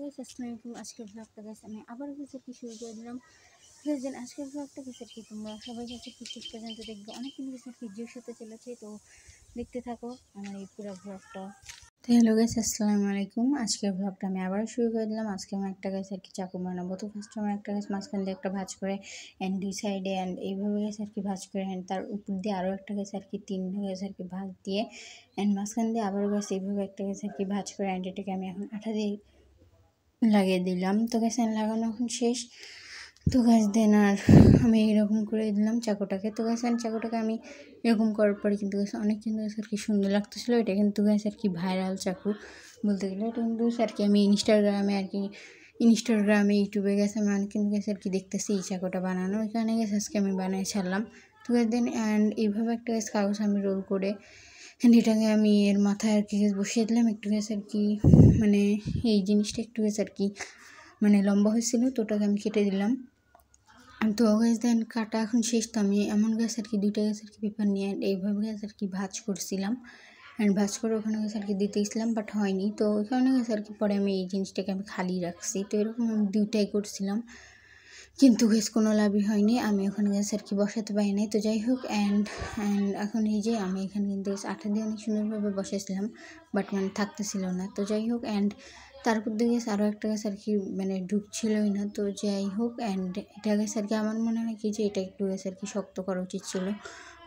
Guys আসসালামু আলাইকুম। আজকের ব্লগটা গাইস আমি আবার কিছু কি শুরু করে দিলাম। ঠিক আছে, আজকের ব্লগটা কিছু কি তোমরা সবাই কাছে কি শেষ পর্যন্ত দেখবে, অনেক কিন্তু কিছু কি জোশ হতে চলেছে, তো দেখতে থাকো আমার এই পুরো ব্লগটা। তো হ্যালো গাইস আসসালামু আলাইকুম। আজকের ব্লগটা আমি আবার শুরু করে দিলাম। আজকে আমি একটা গাছ আর কি চাকু বানাবো। তো ফার্স্ট আমার একটা গাছ মাঝখান দিয়ে একটা ভাঁজ করে অ্যান্ড দুই সাইডে অ্যান্ড এইভাবে গেছে আর কি ভাঁজ করে অ্যান্ড তার উপর দিয়ে আরও একটা গাছ আর কি তিনটা গাছ আর কি ভাঁজ দিয়ে অ্যান্ড মাঝখান দিয়ে আবারও গাছ এইভাবে একটা গাছ আর কি ভাঁজ করে অ্যান্ড এটাকে আমি এখন আঠা দিয়ে লাগিয়ে দিলাম। তো গাছ লাগানো এখন শেষ। তো গাছ দেন আর আমি এরকম করে দিলাম চাকুটাকে। তো গাছ চাকুটাকে আমি এরকম করার পরে কিন্তু গাছ অনেক কিন্তু গাছ আর কি সুন্দর লাগতেছিলো। এটা কিন্তু গাছ আর কি ভাইরাল চাকু বলতে গেলে। এটা কিন্তু আর কি আমি ইনস্টাগ্রামে ইউটিউবে গেছে আমি অনেক কিন্তু গাছ আর কি দেখতেছি এই চাকুটা বানানো। এখানে গাছ আজকে আমি বানিয়ে ছাড়লাম। তো গাছ দেন অ্যান্ড এইভাবে একটা গাছ কাগজ আমি রোল করে এটাকে আমি এর মাথায় আর কি বসিয়ে দিলাম। একটু গাছ আর কি মানে এই জিনিসটা একটু গাছ আর কি মানে লম্বা হয়েছিল, তো ওটাকে আমি কেটে দিলাম। তো গাছ দেন কাটা এখন শেষ। তো আমি এমন গাছ আর কি দুইটা গাছ আর কি পেপার নিয়ে এইভাবে গাছ আর কি ভাঁজ করছিলাম অ্যান্ড ভাঁজ করে ওখানে গাছ আর কি দিতেছিলাম, বাট হয়নি। তো ওইখানে গাছ আর কি পরে আমি এই জিনিসটাকে আমি খালি রাখছি। তো এরকম আমি দুইটাই করছিলাম, কিন্তু গাছ কোনো লাভই হয়নি। আমি ওখানে গাছ আর কি বসাতে পারি নাই। তো যাই হোক অ্যান্ড এখন এই যে আমি এখানে কিন্তু আঠা দিয়ে অনেক সুন্দরভাবে বসেছিলাম, বাট মানে থাকতেছিল না। তো যাই হোক অ্যান্ড তারপর দিয়ে গেছে আরও একটা গাছ আর কি মানে ঢুকছিলই না। তো যাই হোক অ্যান্ড এটা গাছ আর কি আমার মনে হয় কি যে এটা একটু গাছ আর কি শক্ত করা উচিত ছিল,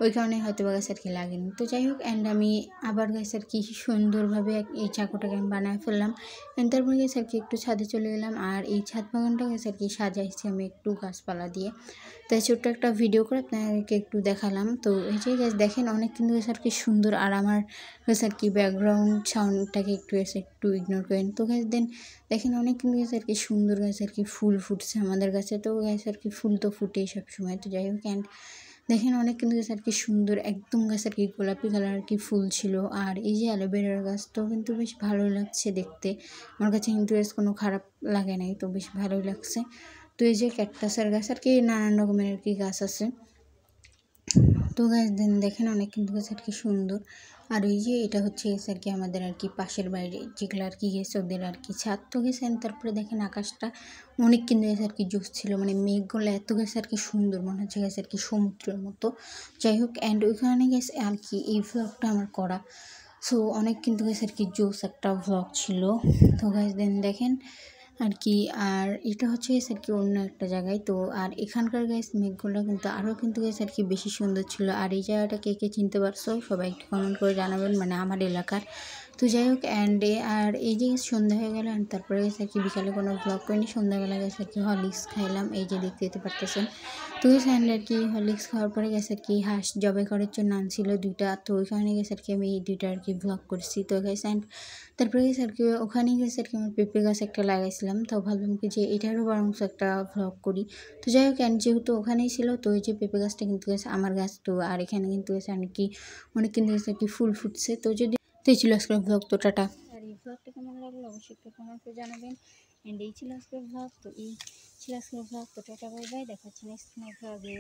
ওই কারণে হয়তো বা গাছ আর কি লাগেনি। তো যাই হোক অ্যান্ড আমি আবার গাছ আর কি সুন্দরভাবে এই চাকুটাকে আমি বানায় ফেললাম। অ্যান্ড তারপরে গাছ আর কি একটু ছাদে চলে গেলাম আর এই ছাদ বাগানটা গাছ আর কি সাজাইছি আমি একটু গাছপালা দিয়ে। তাই ছোট্ট একটা ভিডিও করে আপনাদেরকে একটু দেখালাম। তো এই যে গাছ দেখেন অনেক কিন্তু গাছ আর কি সুন্দর, আর আমার গাছ আর কি ব্যাকগ্রাউন্ড সাউন্ডটাকে একটু ইগনোর করেন। তো গাছ দেখেন অনেক কিন্তু গাছ আর কি সুন্দর গাছ আর কি ফুল ফুটছে আমাদের গাছে। তো গাছ আর কি ফুল তো ফুটে সব সময়। তো যাই হোক অ্যান্ড দেখেন অনেক কিন্তু গাছ আর কি সুন্দর একদম গাছ আর কি গোলাপি কালার আর কি ফুল ছিল। আর এই যে অ্যালোভেরার গাছ, তো কিন্তু বেশ ভালো লাগছে দেখতে, আমার কাছে কিন্তু গাছ কোনো খারাপ লাগে নাই, তো বেশ ভালোই লাগছে। তো এই যে ক্যাকটাসের গাছ আর কি নানান রকমের আর কি গাছ আছে। তো গাছ দেখেন অনেক কিন্তু গাছ আর কি সুন্দর। আর ওই যে এটা হচ্ছে গেছে আর কি আমাদের আর কি পাশের বাইরে যেগুলো আর কি গেছে ওদের আর কি ছাদ। তো গেছেন তারপরে দেখেন আকাশটা অনেক কিন্তু গেছে আর কি জোস ছিল, মানে মেঘগুলো এত গেছে আর কি সুন্দর, মনে হচ্ছে গেছে আর কি সমুদ্রের মতো। যাই হোক অ্যান্ড ওইখানে গেছে আর কি এই ভ্লগটা আমার করা। সো অনেক কিন্তু গেছে আর কি জোস একটা ভ্লগ ছিল। তো গাছ দেখেন আর কি, আর এটা হচ্ছে গেছে আর কি অন্য একটা জায়গায়। তো আর এখানকার গাছ মেঘগুলো কিন্তু আরও কিন্তু গেছে আর কি বেশি সুন্দর ছিল। আর এই জায়গাটা কে কে চিনতে পারছো সবাই একটু কমেন্ট করে জানাবেন, মানে আমার এলাকার। তো যাই হোক অ্যান্ড আর এই যে সন্ধ্যা হয়ে গেল অ্যান্ড তারপরে গেছে আর কি বিকালে কোনো ব্লগ করিনি, সন্ধ্যাবেলা গেছে আর কি হরলিক্স খাইলাম, এই যে দেখতে পারতেছেন। তো গেছে অ্যান্ড আর কি হরলিক্স খাওয়ার পরে গেছে আর কি হাঁস জবাই করার জন্য আনছিল দুইটা, তো ওইখানে গেছে আর কি আমি এই দুইটা আর কি ব্লগ করছি। তো গেছে অ্যান্ড তারপরে গেছে আর কি ওখানেই গেছে আর কি আমার পেঁপে গাছ একটা লাগাইছিলাম। তো ভাবলাম কি যে এটারও বরং একটা ভ্লগ করি। তো যাই হোক যেহেতু ওখানেই ছিল, তো ওই যে পেঁপে গাছটা কিন্তু গেছে আমার গাছ। তো আর এখানে কিন্তু গেছে অনেক কিন্তু গেছে আর কি ফুল ফুটছে। তো এই ছিল আজকের ভ্লগ। তো টাটা। আর এই ভ্লগটা কেমন লাগলো অবশ্যই একটু কমেন্টে জানাবেন। অ্যান্ড এই ছিল আজকের ভ্লগ। তো এই ছিল আজকের ভ্লগ। তো টাটা বাই বাই, দেখা হচ্ছে নেক্সট ভ্লগে।